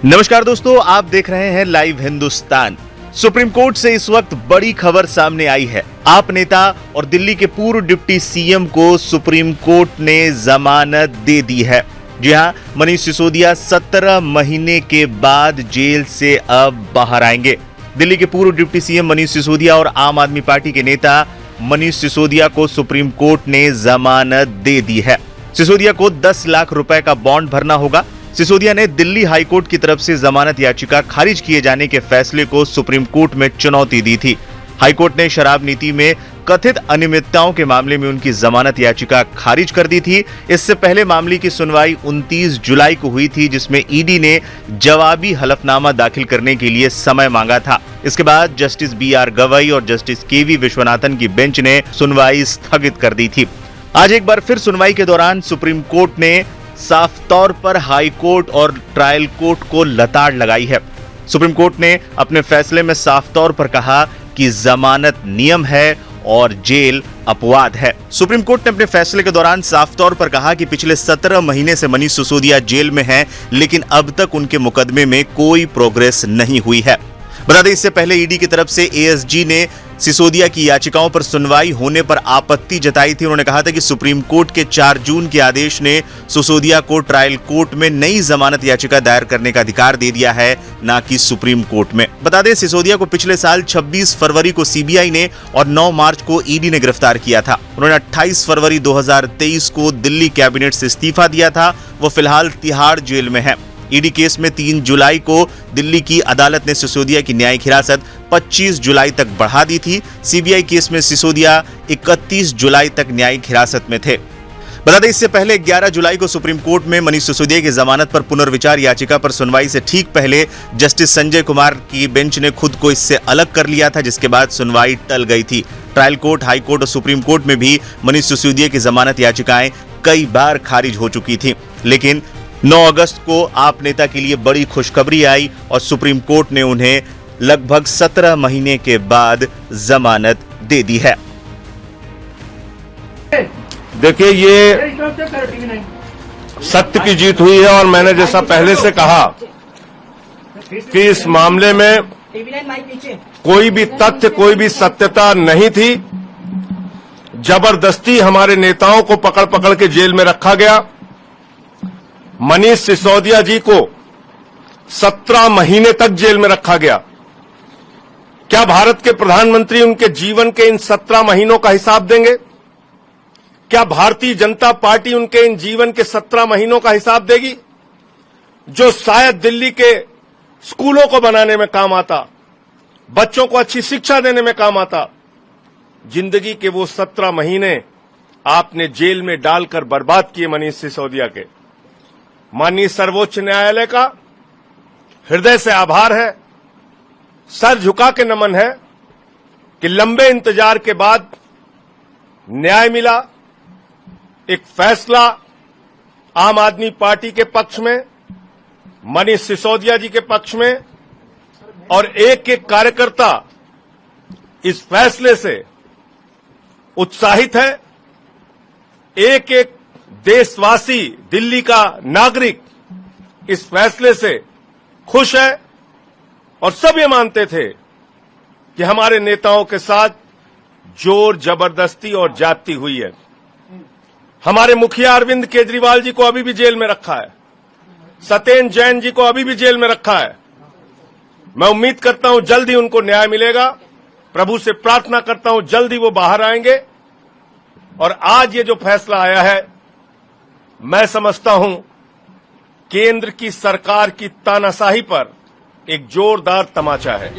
नमस्कार दोस्तों, आप देख रहे हैं लाइव हिंदुस्तान। सुप्रीम कोर्ट से इस वक्त बड़ी खबर सामने आई है। आप नेता और दिल्ली के पूर्व डिप्टी सीएम को सुप्रीम कोर्ट ने जमानत दे दी है। जी हां, मनीष सिसोदिया 17 महीने के बाद जेल से अब बाहर आएंगे। दिल्ली के पूर्व डिप्टी सीएम मनीष सिसोदिया और आम आदमी पार्टी के नेता मनीष सिसोदिया को सुप्रीम कोर्ट ने जमानत दे दी है। सिसोदिया को 10 लाख रुपए का बॉन्ड भरना होगा। सिसोदिया ने दिल्ली हाईकोर्ट की तरफ से जमानत याचिका खारिज किए जाने के फैसले को सुप्रीम कोर्ट में चुनौती दी थी। हाईकोर्ट ने शराब नीति में कथित अनियमितताओं के मामले में उनकी जमानत याचिका खारिज कर दी थी। इससे पहले मामले की सुनवाई 29 जुलाई को हुई थी, जिसमें ईडी ने जवाबी हलफनामा दाखिल करने के लिए समय मांगा था। इसके बाद जस्टिस BR गवई और जस्टिस KV विश्वनाथन की बेंच ने सुनवाई स्थगित कर दी थी। आज एक बार फिर सुनवाई के दौरान सुप्रीम कोर्ट ने साफ तौर पर हाई कोर्ट और ट्रायल कोर्ट को लताड़ लगाई है। सुप्रीम कोर्ट ने अपने फैसले में साफ तौर पर कहा कि जमानत नियम है और जेल अपवाद है। सुप्रीम कोर्ट ने अपने फैसले के दौरान साफ तौर पर कहा कि पिछले 17 महीने से मनीष सिसोदिया जेल में हैं, लेकिन अब तक उनके मुकदमे में कोई प्रोग्रेस नहीं हुई है। बता दें, इससे पहले ईडी की तरफ से ASG ने सिसोदिया की याचिकाओं पर सुनवाई होने पर आपत्ति जताई थी। उन्होंने कहा था कि सुप्रीम कोर्ट के 4 जून के आदेश ने सिसोदिया को ट्रायल कोर्ट में नई जमानत याचिका दायर करने का अधिकार दे दिया है, ना कि सुप्रीम कोर्ट में। बता दें, सिसोदिया को पिछले साल 26 फरवरी को CBI ने और 9 मार्च को ईडी ने गिरफ्तार किया था। उन्होंने 28 फरवरी 2023 को दिल्ली कैबिनेट से इस्तीफा दिया था। वो फिलहाल तिहाड़ जेल में है। ईडी केस में 3 जुलाई को दिल्ली की अदालत ने सिसोदिया की न्यायिक हिरासत 25 जुलाई तक बढ़ा दी थी। CBI केस में सिसोदिया 31 जुलाई तक न्यायिक हिरासत में थे। बता दें, इससे पहले 11 जुलाई को सुप्रीम कोर्ट में मनीष सिसोदिया की जमानत पर पुनर्विचार याचिका पर सुनवाई से ठीक पहले जस्टिस संजय कुमार की बेंच ने खुद को इससे अलग कर लिया था, जिसके बाद सुनवाई टल गई थी। ट्रायल कोर्ट, हाई कोर्ट और सुप्रीम कोर्ट में भी मनीष सिसोदिया की जमानत याचिकाएं कई बार खारिज हो चुकी थी, लेकिन 9 अगस्त को आप नेता के लिए बड़ी खुशखबरी आई और सुप्रीम कोर्ट ने उन्हें लगभग 17 महीने के बाद जमानत दे दी है। देखिए, ये सत्य की जीत हुई है और मैंने जैसा पहले से कहा कि इस मामले में कोई भी तथ्य, कोई भी सत्यता नहीं थी। जबरदस्ती हमारे नेताओं को पकड़ पकड़ के जेल में रखा गया। मनीष सिसोदिया जी को 17 महीने तक जेल में रखा गया। क्या भारत के प्रधानमंत्री उनके जीवन के इन 17 महीनों का हिसाब देंगे? क्या भारतीय जनता पार्टी उनके इन जीवन के 17 महीनों का हिसाब देगी, जो शायद दिल्ली के स्कूलों को बनाने में काम आता, बच्चों को अच्छी शिक्षा देने में काम आता? जिंदगी के वो 17 महीने आपने जेल में डालकर बर्बाद किए मनीष सिसोदिया के। माननीय सर्वोच्च न्यायालय का हृदय से आभार है, सर झुका के नमन है कि लंबे इंतजार के बाद न्याय मिला। एक फैसला आम आदमी पार्टी के पक्ष में, मनीष सिसोदिया जी के पक्ष में, और एक एक कार्यकर्ता इस फैसले से उत्साहित है। एक एक देशवासी, दिल्ली का नागरिक इस फैसले से खुश है और सब ये मानते थे कि हमारे नेताओं के साथ जोर जबरदस्ती और जाति हुई है। हमारे मुखिया अरविंद केजरीवाल जी को अभी भी जेल में रखा है। सत्येंद्र जैन जी को अभी भी जेल में रखा है। मैं उम्मीद करता हूं जल्द ही उनको न्याय मिलेगा। प्रभु से प्रार्थना करता हूं जल्द ही वो बाहर आएंगे। और आज ये जो फैसला आया है, मैं समझता हूं केंद्र की सरकार की तानाशाही पर एक जोरदार तमाचा है।